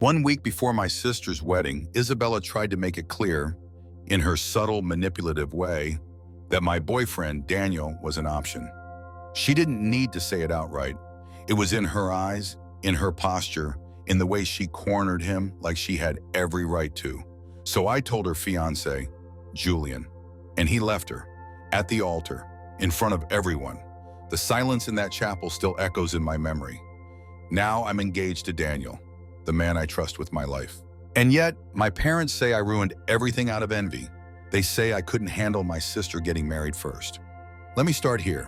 One week before my sister's wedding, Isabella tried to make it clear, in her subtle, manipulative way, that my boyfriend, Daniel, was an option. She didn't need to say it outright. It was in her eyes, in her posture, in the way she cornered him like she had every right to. So I told her fiancé, Julian, and he left her, at the altar, in front of everyone. The silence in that chapel still echoes in my memory. Now I'm engaged to Daniel, the man I trust with my life. And yet, my parents say I ruined everything out of envy. They say I couldn't handle my sister getting married first. Let me start here.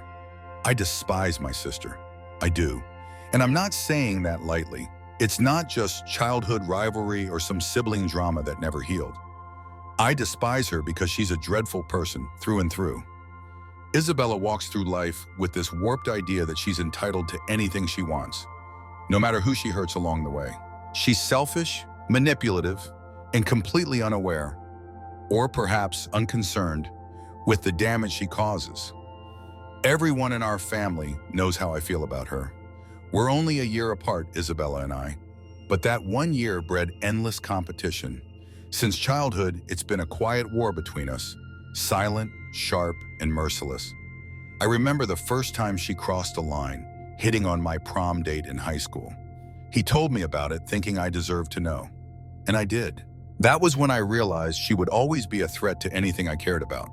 I despise my sister. I do. And I'm not saying that lightly. It's not just childhood rivalry or some sibling drama that never healed. I despise her because she's a dreadful person through and through. Isabella walks through life with this warped idea that she's entitled to anything she wants, no matter who she hurts along the way. She's selfish, manipulative, and completely unaware, or perhaps unconcerned, with the damage she causes. Everyone in our family knows how I feel about her. We're only a year apart, Isabella and I, but that 1 year bred endless competition. Since childhood, it's been a quiet war between us, silent, sharp, and merciless. I remember the first time she crossed a line, hitting on my prom date in high school. He told me about it, thinking I deserved to know. And I did. That was when I realized she would always be a threat to anything I cared about.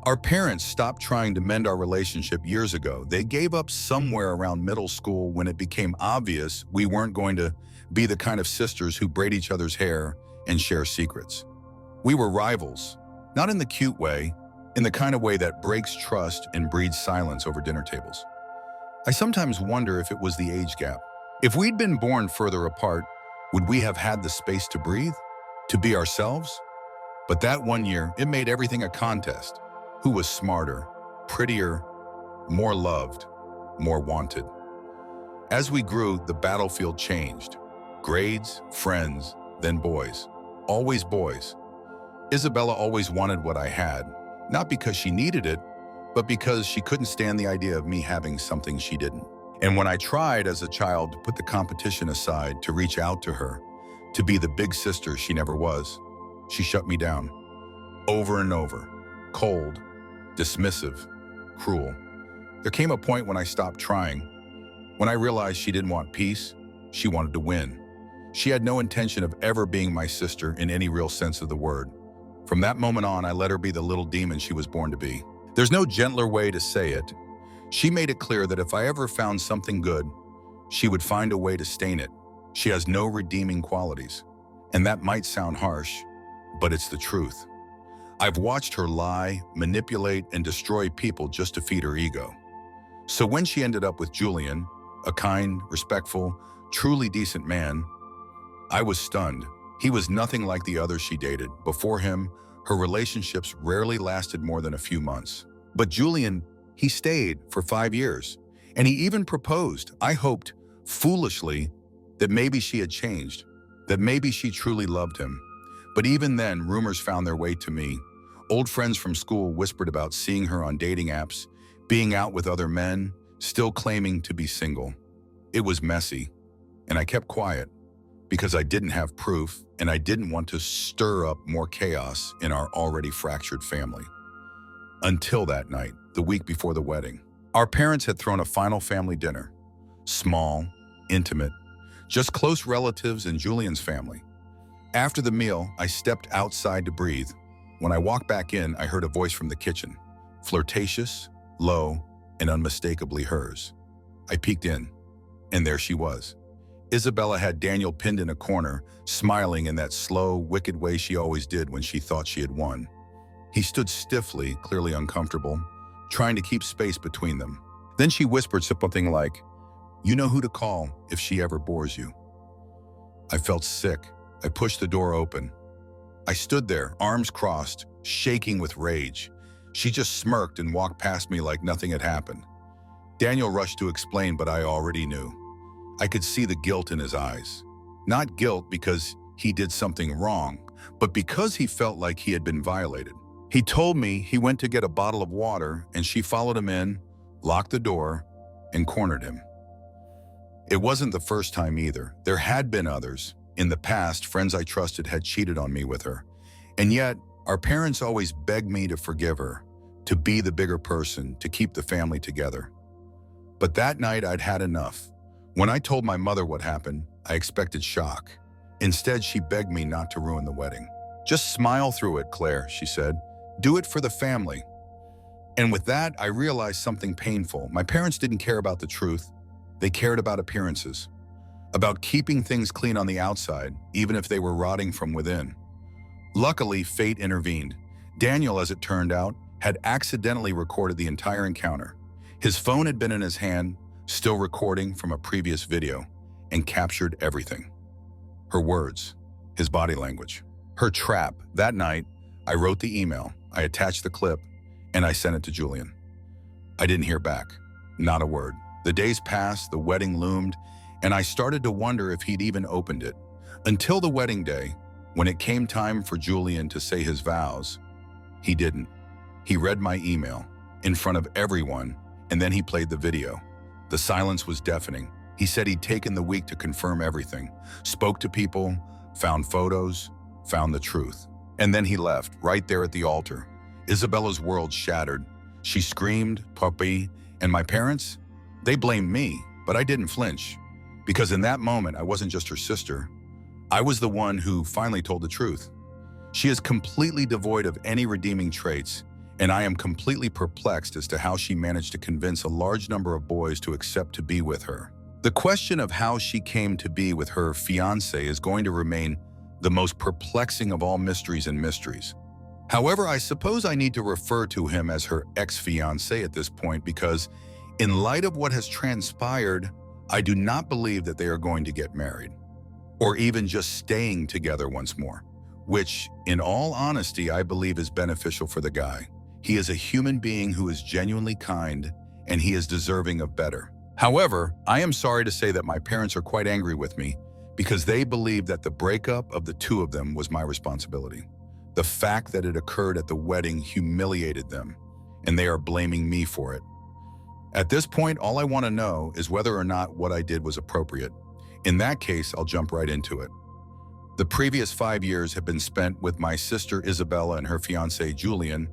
Our parents stopped trying to mend our relationship years ago. They gave up somewhere around middle school when it became obvious we weren't going to be the kind of sisters who braid each other's hair and share secrets. We were rivals, not in the cute way, in the kind of way that breaks trust and breeds silence over dinner tables. I sometimes wonder if it was the age gap. If we'd been born further apart, would we have had the space to breathe, to be ourselves? But that 1 year, it made everything a contest. Who was smarter, prettier, more loved, more wanted? As we grew, the battlefield changed. Grades, friends, then boys. Always boys. Isabella always wanted what I had, not because she needed it, but because she couldn't stand the idea of me having something she didn't. And when I tried as a child to put the competition aside, to reach out to her, to be the big sister she never was, she shut me down. Over and over. Cold, dismissive, cruel. There came a point when I stopped trying, when I realized she didn't want peace, she wanted to win. She had no intention of ever being my sister in any real sense of the word. From that moment on, I let her be the little demon she was born to be. There's no gentler way to say it. She made it clear that if I ever found something good, she would find a way to stain it. She has no redeeming qualities. And that might sound harsh, but it's the truth. I've watched her lie, manipulate, and destroy people just to feed her ego. So when she ended up with Julian, a kind, respectful, truly decent man, I was stunned. He was nothing like the others she dated. Before him, her relationships rarely lasted more than a few months. But Julian, he stayed for 5 years. And he even proposed. I hoped, foolishly, that maybe she had changed, that maybe she truly loved him. But even then, rumors found their way to me. Old friends from school whispered about seeing her on dating apps, being out with other men, still claiming to be single. It was messy, and I kept quiet because I didn't have proof and I didn't want to stir up more chaos in our already fractured family. Until that night, the week before the wedding. Our parents had thrown a final family dinner. Small, intimate, just close relatives and Julian's family. After the meal, I stepped outside to breathe. When I walked back in, I heard a voice from the kitchen, flirtatious, low, and unmistakably hers. I peeked in, and there she was. Isabella had Daniel pinned in a corner, smiling in that slow, wicked way she always did when she thought she had won. He stood stiffly, clearly uncomfortable, trying to keep space between them. Then she whispered something like, "You know who to call if she ever bores you." I felt sick. I pushed the door open. I stood there, arms crossed, shaking with rage. She just smirked and walked past me like nothing had happened. Daniel rushed to explain, but I already knew. I could see the guilt in his eyes. Not guilt because he did something wrong, but because he felt like he had been violated. He told me he went to get a bottle of water and she followed him in, locked the door, and cornered him. It wasn't the first time either. There had been others, In the past, friends I trusted had cheated on me with her. And yet, our parents always begged me to forgive her, to be the bigger person, to keep the family together. But that night, I'd had enough. When I told my mother what happened, I expected shock. Instead, she begged me not to ruin the wedding. "Just smile through it, Claire," she said. "Do it for the family." And with that, I realized something painful. My parents didn't care about the truth. They cared about appearances, about keeping things clean on the outside, even if they were rotting from within. Luckily, fate intervened. Daniel, as it turned out, had accidentally recorded the entire encounter. His phone had been in his hand, still recording from a previous video, and captured everything. Her words, his body language, her trap. That night, I wrote the email, I attached the clip, and I sent it to Julian. I didn't hear back, not a word. The days passed, the wedding loomed, and I started to wonder if he'd even opened it. Until the wedding day, when it came time for Julian to say his vows, he didn't. He read my email in front of everyone, and then he played the video. The silence was deafening. He said he'd taken the week to confirm everything, spoke to people, found photos, found the truth. And then he left, right there at the altar. Isabella's world shattered. She screamed, "Puppy," and my parents? They blamed me, but I didn't flinch. Because in that moment, I wasn't just her sister. I was the one who finally told the truth. She is completely devoid of any redeeming traits, and I am completely perplexed as to how she managed to convince a large number of boys to accept to be with her. The question of how she came to be with her fiancé is going to remain the most perplexing of all mysteries and mysteries. However, I suppose I need to refer to him as her ex-fiancé at this point because, in light of what has transpired, I do not believe that they are going to get married, or even just staying together once more, which, in all honesty, I believe is beneficial for the guy. He is a human being who is genuinely kind, and he is deserving of better. However, I am sorry to say that my parents are quite angry with me because they believe that the breakup of the two of them was my responsibility. The fact that it occurred at the wedding humiliated them, and they are blaming me for it. At this point, all I want to know is whether or not what I did was appropriate. In that case, I'll jump right into it. The previous 5 years have been spent with my sister Isabella and her fiancé Julian,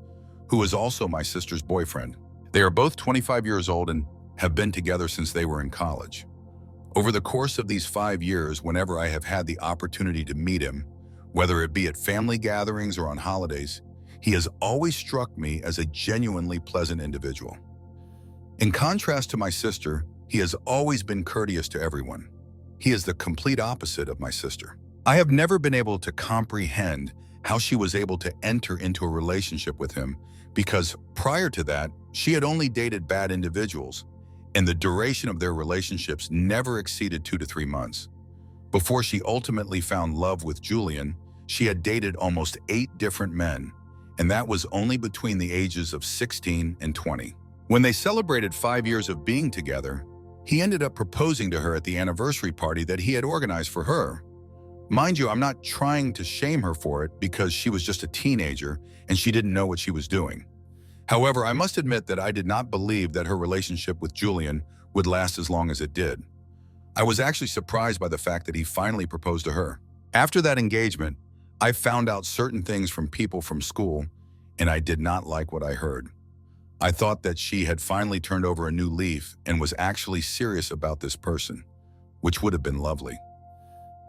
who is also my sister's boyfriend. They are both 25 years old and have been together since they were in college. Over the course of these 5 years, whenever I have had the opportunity to meet him, whether it be at family gatherings or on holidays, he has always struck me as a genuinely pleasant individual. In contrast to my sister, he has always been courteous to everyone. He is the complete opposite of my sister. I have never been able to comprehend how she was able to enter into a relationship with him because prior to that, she had only dated bad individuals, and the duration of their relationships never exceeded 2 to 3 months. Before she ultimately found love with Julian, she had dated almost 8 different men, and that was only between the ages of 16 and 20. When they celebrated 5 years of being together, he ended up proposing to her at the anniversary party that he had organized for her. Mind you, I'm not trying to shame her for it because she was just a teenager and she didn't know what she was doing. However, I must admit that I did not believe that her relationship with Julian would last as long as it did. I was actually surprised by the fact that he finally proposed to her. After that engagement, I found out certain things from people from school, and I did not like what I heard. I thought that she had finally turned over a new leaf and was actually serious about this person, which would have been lovely.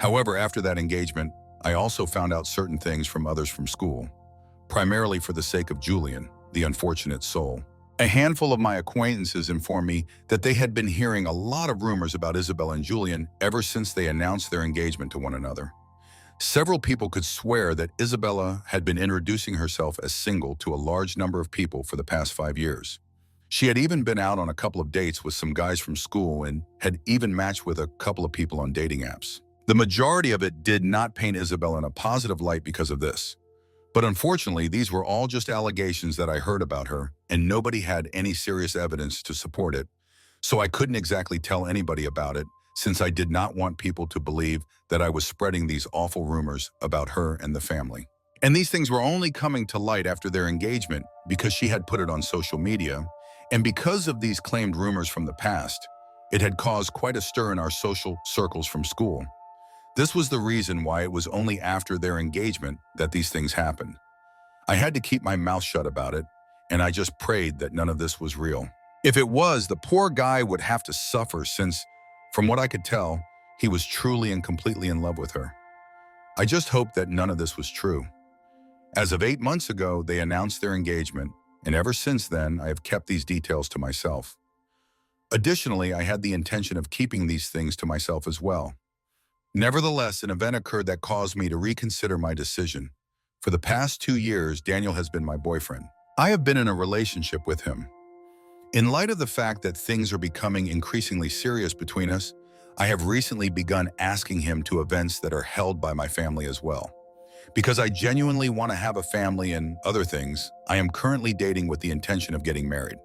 However, after that engagement, I also found out certain things from others from school, primarily for the sake of Julian, the unfortunate soul. A handful of my acquaintances informed me that they had been hearing a lot of rumors about Isabella and Julian ever since they announced their engagement to one another. Several people could swear that Isabella had been introducing herself as single to a large number of people for the past 5 years. She had even been out on a couple of dates with some guys from school and had even matched with a couple of people on dating apps. The majority of it did not paint Isabella in a positive light because of this. But unfortunately, these were all just allegations that I heard about her, and nobody had any serious evidence to support it, so I couldn't exactly tell anybody about it, since I did not want people to believe that I was spreading these awful rumors about her and the family. And these things were only coming to light after their engagement because she had put it on social media, and because of these claimed rumors from the past, it had caused quite a stir in our social circles from school. This was the reason why it was only after their engagement that these things happened. I had to keep my mouth shut about it, and I just prayed that none of this was real. If it was, the poor guy would have to suffer since, from what I could tell, he was truly and completely in love with her. I just hoped that none of this was true. As of 8 months ago, they announced their engagement, and ever since then, I have kept these details to myself. Additionally, I had the intention of keeping these things to myself as well. Nevertheless, an event occurred that caused me to reconsider my decision. For the past 2 years, Daniel has been my boyfriend. I have been in a relationship with him. In light of the fact that things are becoming increasingly serious between us, I have recently begun asking him to events that are held by my family as well. Because I genuinely want to have a family and other things, I am currently dating with the intention of getting married.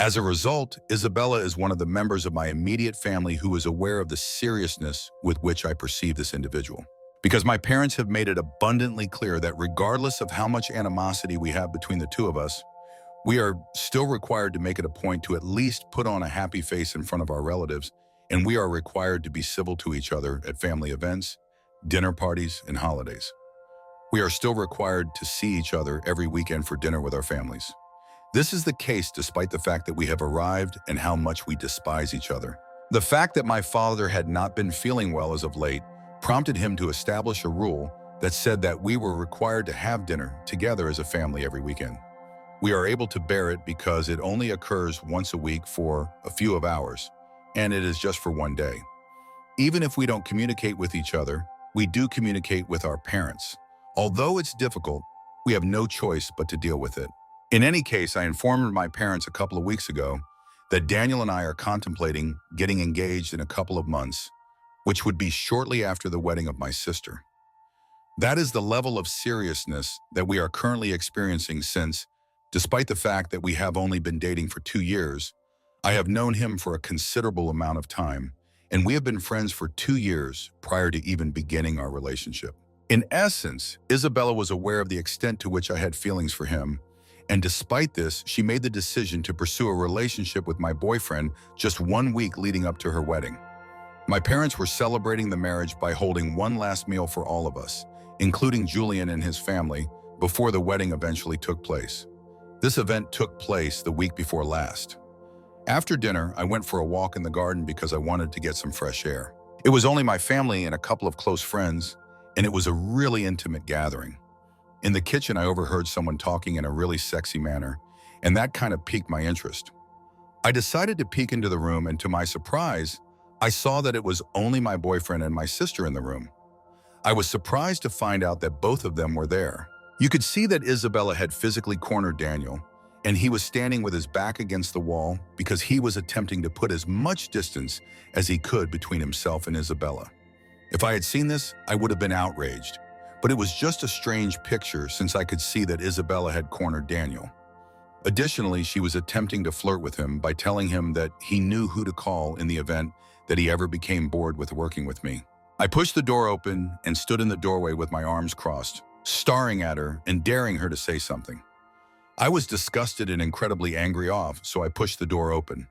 As a result, Isabella is one of the members of my immediate family who is aware of the seriousness with which I perceive this individual. Because my parents have made it abundantly clear that regardless of how much animosity we have between the two of us, we are still required to make it a point to at least put on a happy face in front of our relatives, and we are required to be civil to each other at family events, dinner parties, and holidays. We are still required to see each other every weekend for dinner with our families. This is the case despite the fact that we have arrived and how much we despise each other. The fact that my father had not been feeling well as of late prompted him to establish a rule that said that we were required to have dinner together as a family every weekend. We are able to bear it because it only occurs once a week for a few of hours, and it is just for one day. Even if we don't communicate with each other, we do communicate with our parents. Although it's difficult, we have no choice but to deal with it. In any case, I informed my parents a couple of weeks ago that Daniel and I are contemplating getting engaged in a couple of months, which would be shortly after the wedding of my sister. That is the level of seriousness that we are currently experiencing since, despite the fact that we have only been dating for 2 years, I have known him for a considerable amount of time, and we have been friends for 2 years prior to even beginning our relationship. In essence, Isabella was aware of the extent to which I had feelings for him, and despite this, she made the decision to pursue a relationship with my boyfriend just 1 week leading up to her wedding. My parents were celebrating the marriage by holding one last meal for all of us, including Julian and his family, before the wedding eventually took place. This event took place the week before last. After dinner, I went for a walk in the garden because I wanted to get some fresh air. It was only my family and a couple of close friends, and it was a really intimate gathering. In the kitchen, I overheard someone talking in a really sexy manner, and that kind of piqued my interest. I decided to peek into the room, and to my surprise, I saw that it was only my boyfriend and my sister in the room. I was surprised to find out that both of them were there. You could see that Isabella had physically cornered Daniel, and he was standing with his back against the wall because he was attempting to put as much distance as he could between himself and Isabella. If I had seen this, I would have been outraged, but it was just a strange picture since I could see that Isabella had cornered Daniel. Additionally, she was attempting to flirt with him by telling him that he knew who to call in the event that he ever became bored with working with me. I pushed the door open and stood in the doorway with my arms crossed, staring at her and daring her to say something. I was disgusted and incredibly angry so I pushed the door open.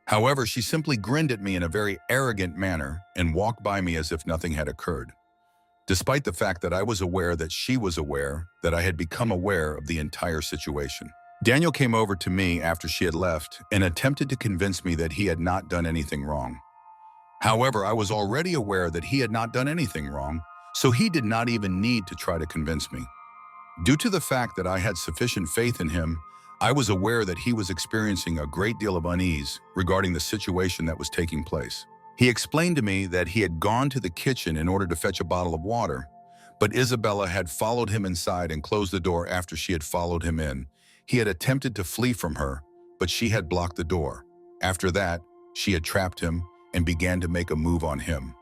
However, she simply grinned at me in a very arrogant manner and walked by me as if nothing had occurred, despite the fact that I was aware that she was aware that I had become aware of the entire situation. Daniel came over to me after she had left and attempted to convince me that he had not done anything wrong. However, I was already aware that he had not done anything wrong, so he did not even need to try to convince me. Due to the fact that I had sufficient faith in him, I was aware that he was experiencing a great deal of unease regarding the situation that was taking place. He explained to me that he had gone to the kitchen in order to fetch a bottle of water, but Isabella had followed him inside and closed the door after she had followed him in. He had attempted to flee from her, but she had blocked the door. After that, she had trapped him and began to make a move on him.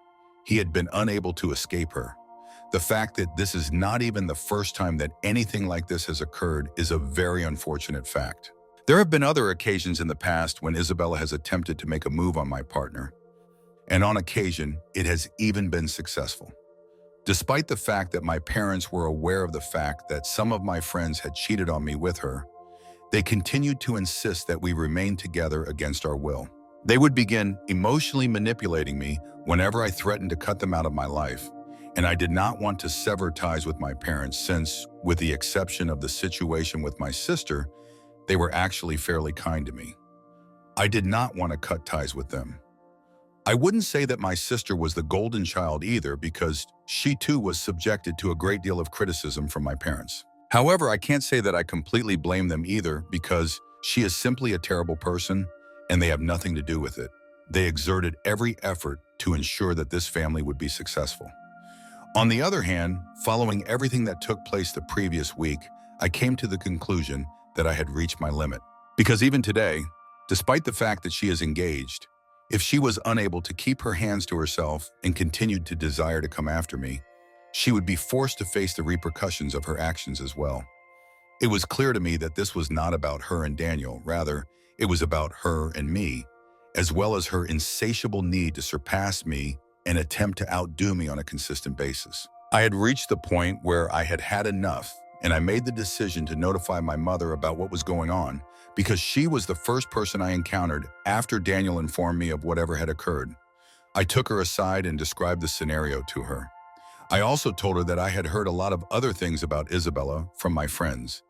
He had been unable to escape her. The fact that this is not even the first time that anything like this has occurred is a very unfortunate fact. There have been other occasions in the past when Isabella has attempted to make a move on my partner, and on occasion, it has even been successful. Despite the fact that my parents were aware of the fact that some of my friends had cheated on me with her, they continued to insist that we remain together against our will. They would begin emotionally manipulating me whenever I threatened to cut them out of my life, and I did not want to sever ties with my parents since, with the exception of the situation with my sister, they were actually fairly kind to me. I did not want to cut ties with them. I wouldn't say that my sister was the golden child either, because she too was subjected to a great deal of criticism from my parents. However, I can't say that I completely blame them either, because she is simply a terrible person and they have nothing to do with it. They exerted every effort to ensure that this family would be successful. On the other hand, following everything that took place the previous week, I came to the conclusion that I had reached my limit. Because even today, despite the fact that she is engaged, if she was unable to keep her hands to herself and continued to desire to come after me, she would be forced to face the repercussions of her actions as well. It was clear to me that this was not about her and Daniel, rather, it was about her and me, as well as her insatiable need to surpass me and attempt to outdo me on a consistent basis. I had reached the point where I had had enough, and I made the decision to notify my mother about what was going on, because she was the first person I encountered after Daniel informed me of whatever had occurred. I took her aside and described the scenario to her. I also told her that I had heard a lot of other things about Isabella from my friends,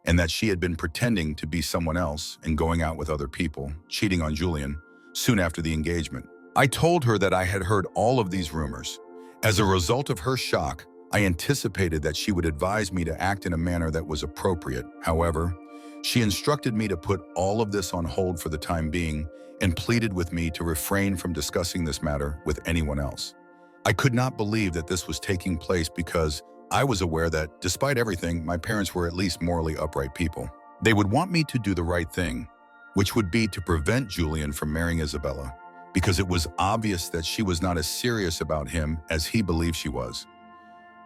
and that she had been pretending to be someone else and going out with other people, cheating on Julian, soon after the engagement. I told her that I had heard all of these rumors. As a result of her shock, I anticipated that she would advise me to act in a manner that was appropriate. However, she instructed me to put all of this on hold for the time being and pleaded with me to refrain from discussing this matter with anyone else. I could not believe that this was taking place because I was aware that, despite everything, my parents were at least morally upright people. They would want me to do the right thing, which would be to prevent Julian from marrying Isabella, because it was obvious that she was not as serious about him as he believed she was.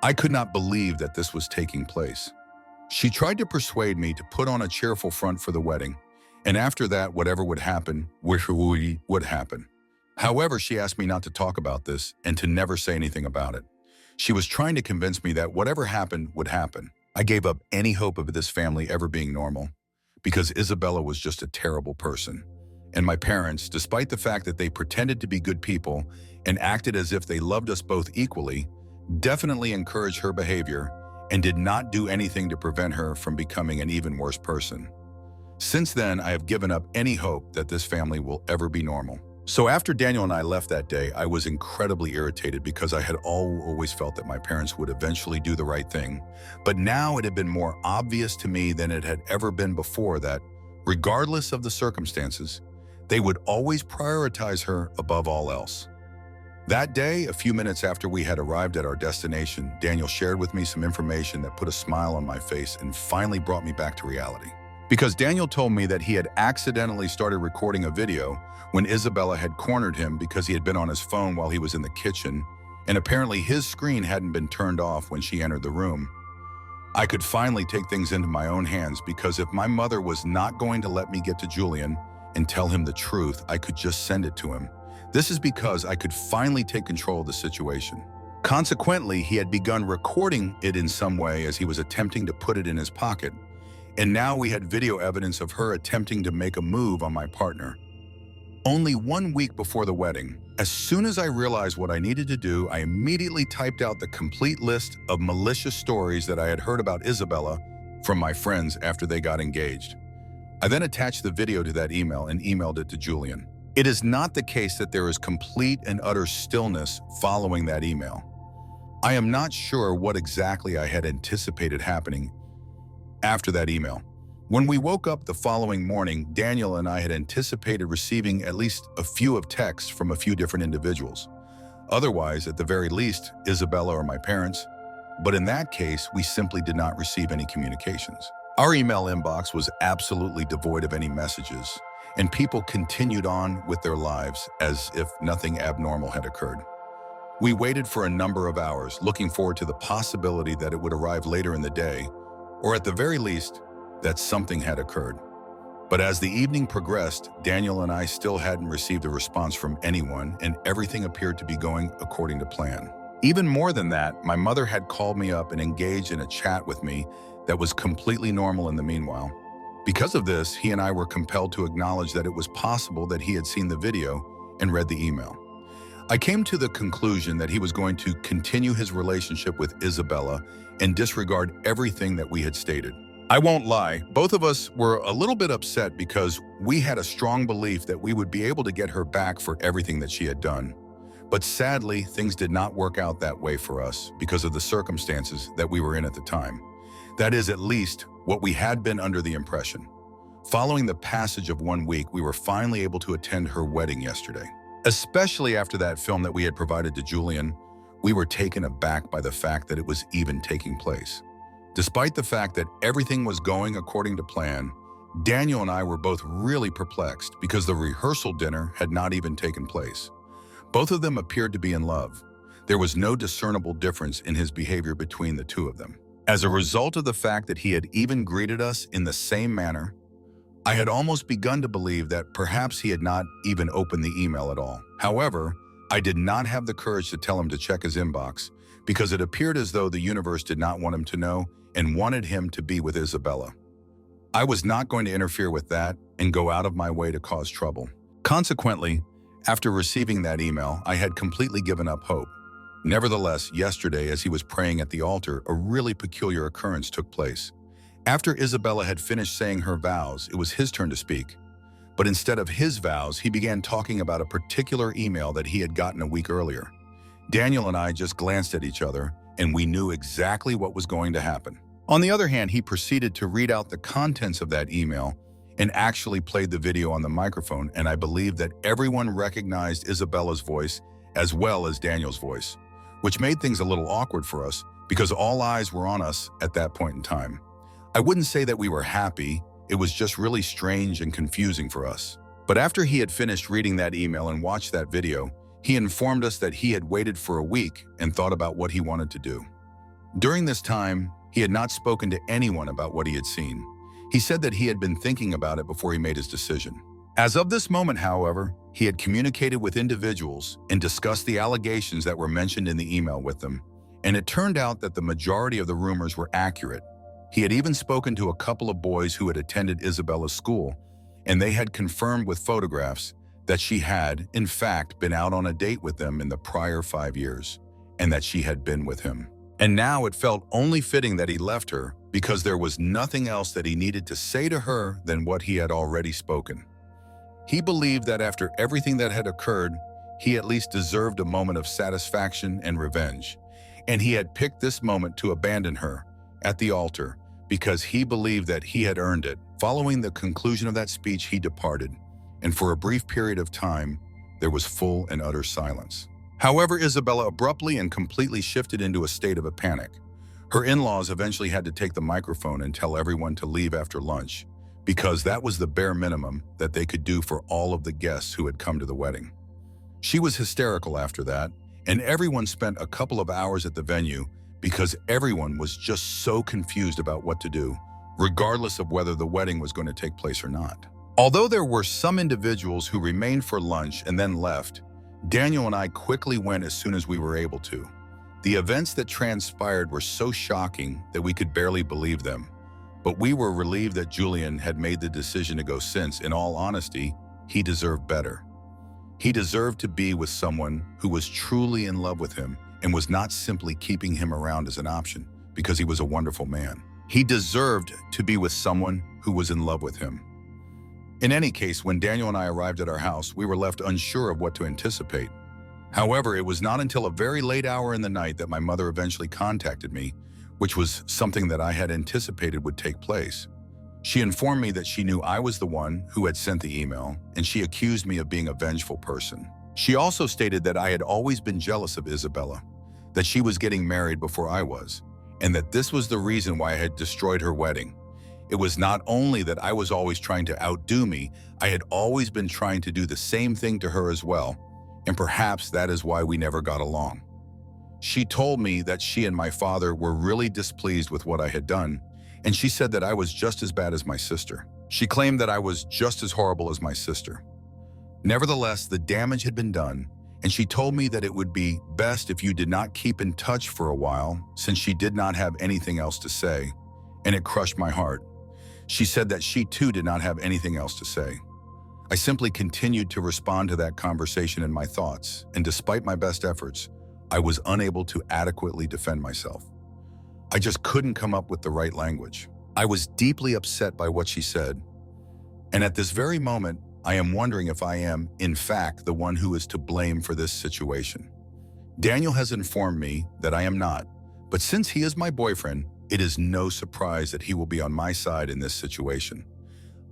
I could not believe that this was taking place. She tried to persuade me to put on a cheerful front for the wedding, and after that, whatever would happen, would happen. However, she asked me not to talk about this and to never say anything about it. She was trying to convince me that whatever happened would happen. I gave up any hope of this family ever being normal, because Isabella was just a terrible person. And my parents, despite the fact that they pretended to be good people and acted as if they loved us both equally, definitely encouraged her behavior and did not do anything to prevent her from becoming an even worse person. Since then, I have given up any hope that this family will ever be normal. So after Daniel and I left that day, I was incredibly irritated because I had always felt that my parents would eventually do the right thing. But now it had been more obvious to me than it had ever been before that, regardless of the circumstances, they would always prioritize her above all else. That day, a few minutes after we had arrived at our destination, Daniel shared with me some information that put a smile on my face and finally brought me back to reality. Because Daniel told me that he had accidentally started recording a video when Isabella had cornered him because he had been on his phone while he was in the kitchen, and apparently his screen hadn't been turned off when she entered the room. I could finally take things into my own hands, because if my mother was not going to let me get to Julian and tell him the truth, I could just send it to him. This is because I could finally take control of the situation. Consequently, he had begun recording it in some way as he was attempting to put it in his pocket, and now we had video evidence of her attempting to make a move on my partner. Only 1 week before the wedding, as soon as I realized what I needed to do, I immediately typed out the complete list of malicious stories that I had heard about Isabella from my friends after they got engaged. I then attached the video to that email and emailed it to Julian. It is not the case that there is complete and utter stillness following that email. I am not sure what exactly I had anticipated happening after that email. When we woke up the following morning, Daniel and I had anticipated receiving at least a few of texts from a few different individuals. Otherwise, at the very least, Isabella or my parents. But in that case, we simply did not receive any communications. Our email inbox was absolutely devoid of any messages, and people continued on with their lives as if nothing abnormal had occurred. We waited for a number of hours, looking forward to the possibility that it would arrive later in the day, or at the very least, that something had occurred. But as the evening progressed, Daniel and I still hadn't received a response from anyone, and everything appeared to be going according to plan. Even more than that, my mother had called me up and engaged in a chat with me that was completely normal in the meanwhile. Because of this, he and I were compelled to acknowledge that it was possible that he had seen the video and read the email. I came to the conclusion that he was going to continue his relationship with Isabella and disregard everything that we had stated. I won't lie, both of us were a little bit upset because we had a strong belief that we would be able to get her back for everything that she had done. But sadly, things did not work out that way for us because of the circumstances that we were in at the time. That is at least what we had been under the impression. Following the passage of 1 week, we were finally able to attend her wedding yesterday. Especially after that film that we had provided to Julian, we were taken aback by the fact that it was even taking place. Despite the fact that everything was going according to plan, Daniel and I were both really perplexed because the rehearsal dinner had not even taken place. Both of them appeared to be in love. There was no discernible difference in his behavior between the two of them. As a result of the fact that he had even greeted us in the same manner, I had almost begun to believe that perhaps he had not even opened the email at all. However, I did not have the courage to tell him to check his inbox because it appeared as though the universe did not want him to know and wanted him to be with Isabella. I was not going to interfere with that and go out of my way to cause trouble. Consequently, after receiving that email, I had completely given up hope. Nevertheless, yesterday, as he was praying at the altar, a really peculiar occurrence took place. After Isabella had finished saying her vows, it was his turn to speak. But instead of his vows, he began talking about a particular email that he had gotten a week earlier. Daniel and I just glanced at each other, and we knew exactly what was going to happen. On the other hand, he proceeded to read out the contents of that email and actually played the video on the microphone, and I believe that everyone recognized Isabella's voice as well as Daniel's voice, which made things a little awkward for us because all eyes were on us at that point in time. I wouldn't say that we were happy, it was just really strange and confusing for us. But after he had finished reading that email and watched that video, he informed us that he had waited for a week and thought about what he wanted to do. During this time, he had not spoken to anyone about what he had seen. He said that he had been thinking about it before he made his decision. As of this moment, however, he had communicated with individuals and discussed the allegations that were mentioned in the email with them, and it turned out that the majority of the rumors were accurate. He had even spoken to a couple of boys who had attended Isabella's school, and they had confirmed with photographs that she had, in fact, been out on a date with them in the prior 5 years, and that she had been with him. And now it felt only fitting that he left her because there was nothing else that he needed to say to her than what he had already spoken. He believed that after everything that had occurred, he at least deserved a moment of satisfaction and revenge, and he had picked this moment to abandon her at the altar because he believed that he had earned it. Following the conclusion of that speech, he departed, and for a brief period of time, there was full and utter silence. However, Isabella abruptly and completely shifted into a state of a panic. Her in-laws eventually had to take the microphone and tell everyone to leave after lunch, because that was the bare minimum that they could do for all of the guests who had come to the wedding. She was hysterical after that, and everyone spent a couple of hours at the venue because everyone was just so confused about what to do, regardless of whether the wedding was going to take place or not. Although there were some individuals who remained for lunch and then left, Daniel and I quickly went as soon as we were able to. The events that transpired were so shocking that we could barely believe them, but we were relieved that Julian had made the decision to go since, in all honesty, he deserved better. He deserved to be with someone who was truly in love with him and was not simply keeping him around as an option because he was a wonderful man. He deserved to be with someone who was in love with him. In any case, when Daniel and I arrived at our house, we were left unsure of what to anticipate. However, it was not until a very late hour in the night that my mother eventually contacted me, which was something that I had anticipated would take place. She informed me that she knew I was the one who had sent the email, and she accused me of being a vengeful person. She also stated that I had always been jealous of Isabella, that she was getting married before I was, and that this was the reason why I had destroyed her wedding. It was not only that I was always trying to outdo me, I had always been trying to do the same thing to her as well, and perhaps that is why we never got along. She told me that she and my father were really displeased with what I had done, and she said that I was just as bad as my sister. She claimed that I was just as horrible as my sister. Nevertheless, the damage had been done, and she told me that it would be best if you did not keep in touch for a while, since she did not have anything else to say, and it crushed my heart. She said that she too did not have anything else to say. I simply continued to respond to that conversation in my thoughts, and despite my best efforts, I was unable to adequately defend myself. I just couldn't come up with the right language. I was deeply upset by what she said, and at this very moment, I am wondering if I am, in fact, the one who is to blame for this situation. Daniel has informed me that I am not, but since he is my boyfriend, it is no surprise that he will be on my side in this situation.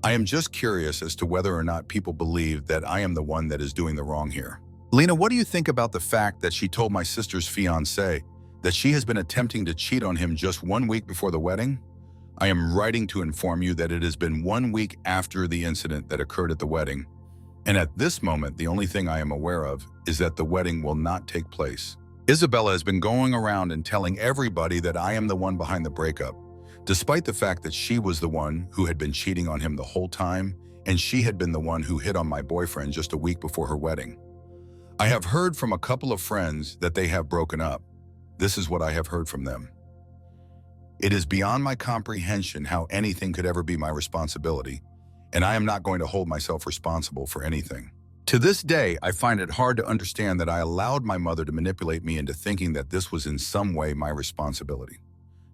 I am just curious as to whether or not people believe that I am the one that is doing the wrong here. Lena, what do you think about the fact that she told my sister's fiancé that she has been attempting to cheat on him just 1 week before the wedding? I am writing to inform you that it has been 1 week after the incident that occurred at the wedding, and at this moment, the only thing I am aware of is that the wedding will not take place. Isabella has been going around and telling everybody that I am the one behind the breakup, despite the fact that she was the one who had been cheating on him the whole time, and she had been the one who hit on my boyfriend just a week before her wedding. I have heard from a couple of friends that they have broken up. This is what I have heard from them. It is beyond my comprehension how anything could ever be my responsibility, and I am not going to hold myself responsible for anything. To this day, I find it hard to understand that I allowed my mother to manipulate me into thinking that this was in some way my responsibility.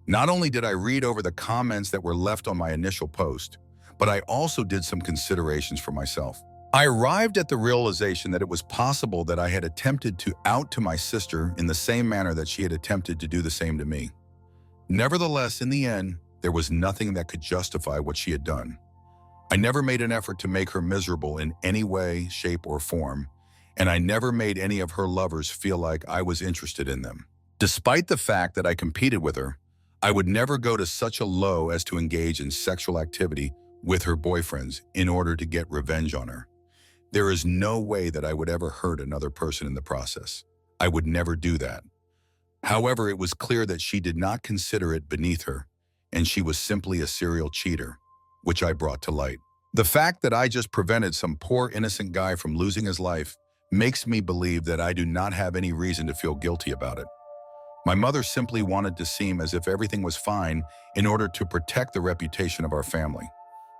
Not only did I read over the comments that were left on my initial post, but I also did some considerations for myself. I arrived at the realization that it was possible that I had attempted to out to my sister in the same manner that she had attempted to do the same to me. Nevertheless, in the end, there was nothing that could justify what she had done. I never made an effort to make her miserable in any way, shape, or form, and I never made any of her lovers feel like I was interested in them. Despite the fact that I competed with her, I would never go to such a low as to engage in sexual activity with her boyfriends in order to get revenge on her. There is no way that I would ever hurt another person in the process. I would never do that. However, it was clear that she did not consider it beneath her, and she was simply a serial cheater, which I brought to light. The fact that I just prevented some poor innocent guy from losing his life makes me believe that I do not have any reason to feel guilty about it. My mother simply wanted to seem as if everything was fine in order to protect the reputation of our family.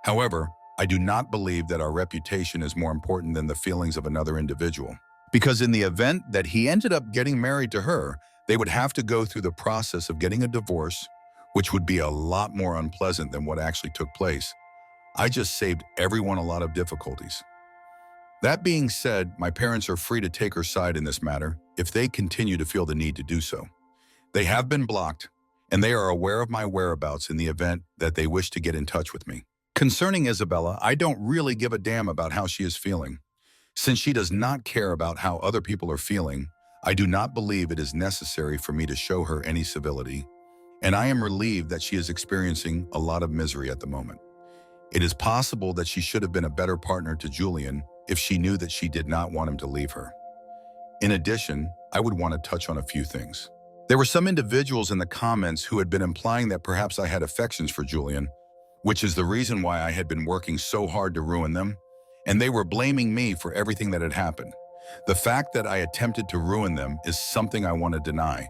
However, I do not believe that our reputation is more important than the feelings of another individual. Because in the event that he ended up getting married to her, they would have to go through the process of getting a divorce, which would be a lot more unpleasant than what actually took place. I just saved everyone a lot of difficulties. That being said, my parents are free to take her side in this matter if they continue to feel the need to do so. They have been blocked, and they are aware of my whereabouts in the event that they wish to get in touch with me. Concerning Isabella, I don't really give a damn about how she is feeling. Since she does not care about how other people are feeling, I do not believe it is necessary for me to show her any civility, and I am relieved that she is experiencing a lot of misery at the moment. It is possible that she should have been a better partner to Julian if she knew that she did not want him to leave her. In addition, I would want to touch on a few things. There were some individuals in the comments who had been implying that perhaps I had affections for Julian, which is the reason why I had been working so hard to ruin them, and they were blaming me for everything that had happened. The fact that I attempted to ruin them is something I want to deny,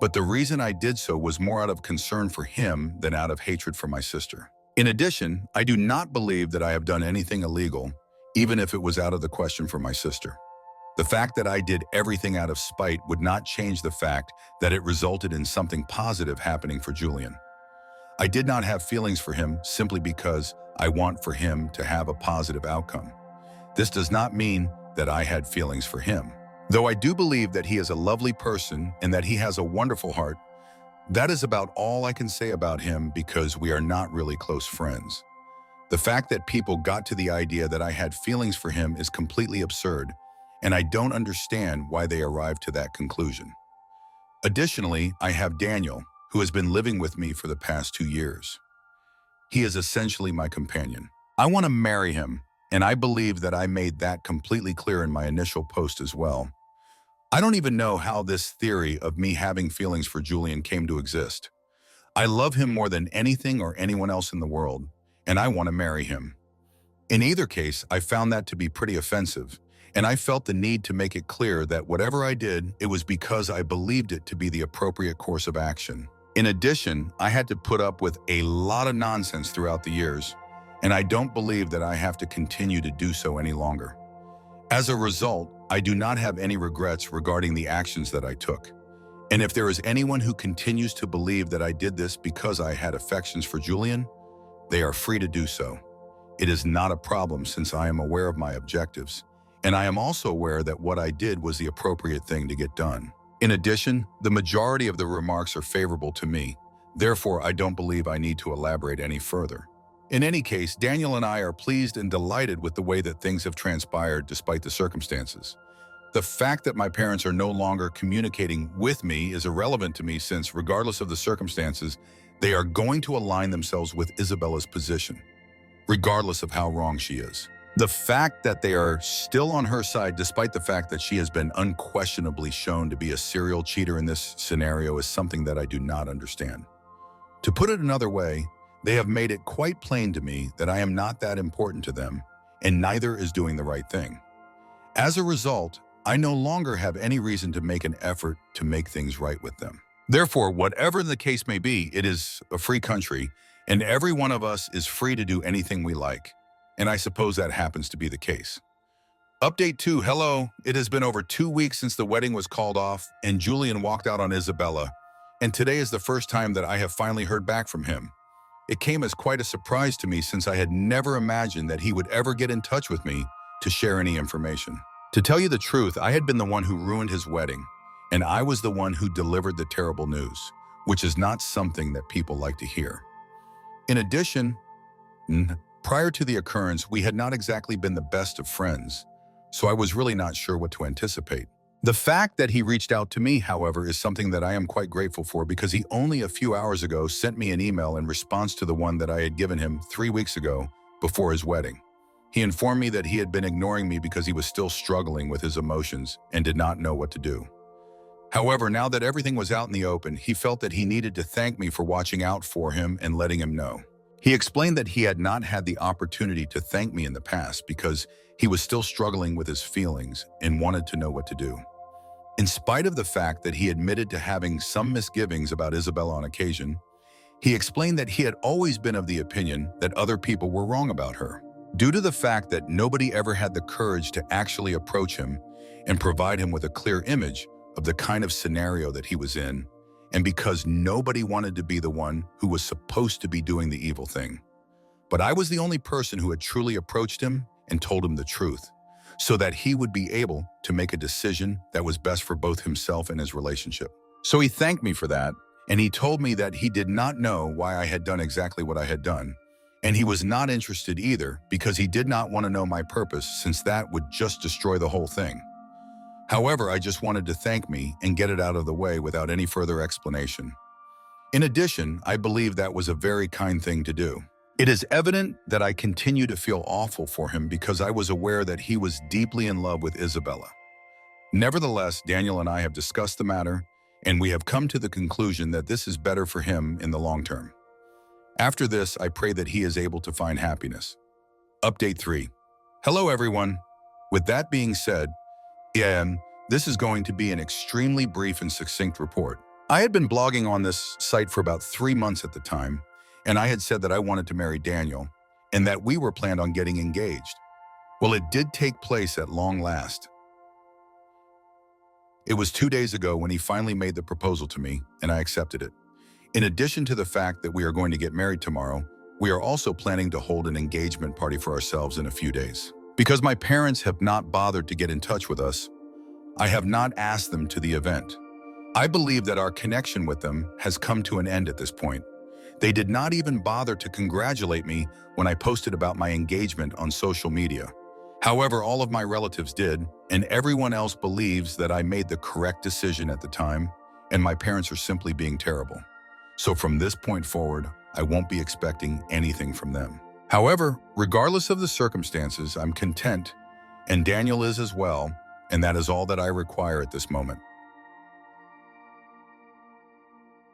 but the reason I did so was more out of concern for him than out of hatred for my sister. In addition, I do not believe that I have done anything illegal, even if it was out of the question for my sister. The fact that I did everything out of spite would not change the fact that it resulted in something positive happening for Julian. I did not have feelings for him simply because I want for him to have a positive outcome. This does not mean that I had feelings for him. Though I do believe that he is a lovely person and that he has a wonderful heart, that is about all I can say about him because we are not really close friends. The fact that people got to the idea that I had feelings for him is completely absurd, and I don't understand why they arrived to that conclusion. Additionally, I have Daniel, who has been living with me for the past 2 years. He is essentially my companion. I want to marry him, and I believe that I made that completely clear in my initial post as well. I don't even know how this theory of me having feelings for Julian came to exist. I love him more than anything or anyone else in the world, and I want to marry him. In either case, I found that to be pretty offensive, and I felt the need to make it clear that whatever I did, it was because I believed it to be the appropriate course of action. In addition, I had to put up with a lot of nonsense throughout the years, and I don't believe that I have to continue to do so any longer. As a result, I do not have any regrets regarding the actions that I took. And if there is anyone who continues to believe that I did this because I had affections for Julian, they are free to do so. It is not a problem since I am aware of my objectives, and I am also aware that what I did was the appropriate thing to get done. In addition, the majority of the remarks are favorable to me. Therefore, I don't believe I need to elaborate any further. In any case, Daniel and I are pleased and delighted with the way that things have transpired despite the circumstances. The fact that my parents are no longer communicating with me is irrelevant to me since, regardless of the circumstances, they are going to align themselves with Isabella's position, regardless of how wrong she is. The fact that they are still on her side, despite the fact that she has been unquestionably shown to be a serial cheater in this scenario, is something that I do not understand. To put it another way, they have made it quite plain to me that I am not that important to them, and neither is doing the right thing. As a result, I no longer have any reason to make an effort to make things right with them. Therefore, whatever the case may be, it is a free country, and every one of us is free to do anything we like. And I suppose that happens to be the case. Update 2, hello. It has been over 2 weeks since the wedding was called off and Julian walked out on Isabella, and today is the first time that I have finally heard back from him. It came as quite a surprise to me since I had never imagined that he would ever get in touch with me to share any information. To tell you the truth, I had been the one who ruined his wedding, and I was the one who delivered the terrible news, which is not something that people like to hear. In addition, prior to the occurrence, we had not exactly been the best of friends, so I was really not sure what to anticipate. The fact that he reached out to me, however, is something that I am quite grateful for because he only a few hours ago sent me an email in response to the one that I had given him 3 weeks ago before his wedding. He informed me that he had been ignoring me because he was still struggling with his emotions and did not know what to do. However, now that everything was out in the open, he felt that he needed to thank me for watching out for him and letting him know. He explained that he had not had the opportunity to thank me in the past because he was still struggling with his feelings and wanted to know what to do. In spite of the fact that he admitted to having some misgivings about Isabella on occasion, he explained that he had always been of the opinion that other people were wrong about her. Due to the fact that nobody ever had the courage to actually approach him and provide him with a clear image of the kind of scenario that he was in, and because nobody wanted to be the one who was supposed to be doing the evil thing. But I was the only person who had truly approached him and told him the truth, so that he would be able to make a decision that was best for both himself and his relationship. So he thanked me for that, and he told me that he did not know why I had done exactly what I had done, and he was not interested either because he did not want to know my purpose since that would just destroy the whole thing. However, I just wanted to thank me and get it out of the way without any further explanation. In addition, I believe that was a very kind thing to do. It is evident that I continue to feel awful for him because I was aware that he was deeply in love with Isabella. Nevertheless, Daniel and I have discussed the matter, and we have come to the conclusion that this is better for him in the long term. After this, I pray that he is able to find happiness. Update 3. Hello, everyone. With that being said, this is going to be an extremely brief and succinct report. I had been blogging on this site for about 3 months at the time, and I had said that I wanted to marry Daniel and that we were planned on getting engaged. Well, it did take place at long last. It was 2 days ago when he finally made the proposal to me, and I accepted it. In addition to the fact that we are going to get married tomorrow, we are also planning to hold an engagement party for ourselves in a few days. Because my parents have not bothered to get in touch with us, I have not asked them to the event. I believe that our connection with them has come to an end at this point. They did not even bother to congratulate me when I posted about my engagement on social media. However, all of my relatives did, and everyone else believes that I made the correct decision at the time, and my parents are simply being terrible. So from this point forward, I won't be expecting anything from them. However, regardless of the circumstances, I'm content, and Daniel is as well, and that is all that I require at this moment.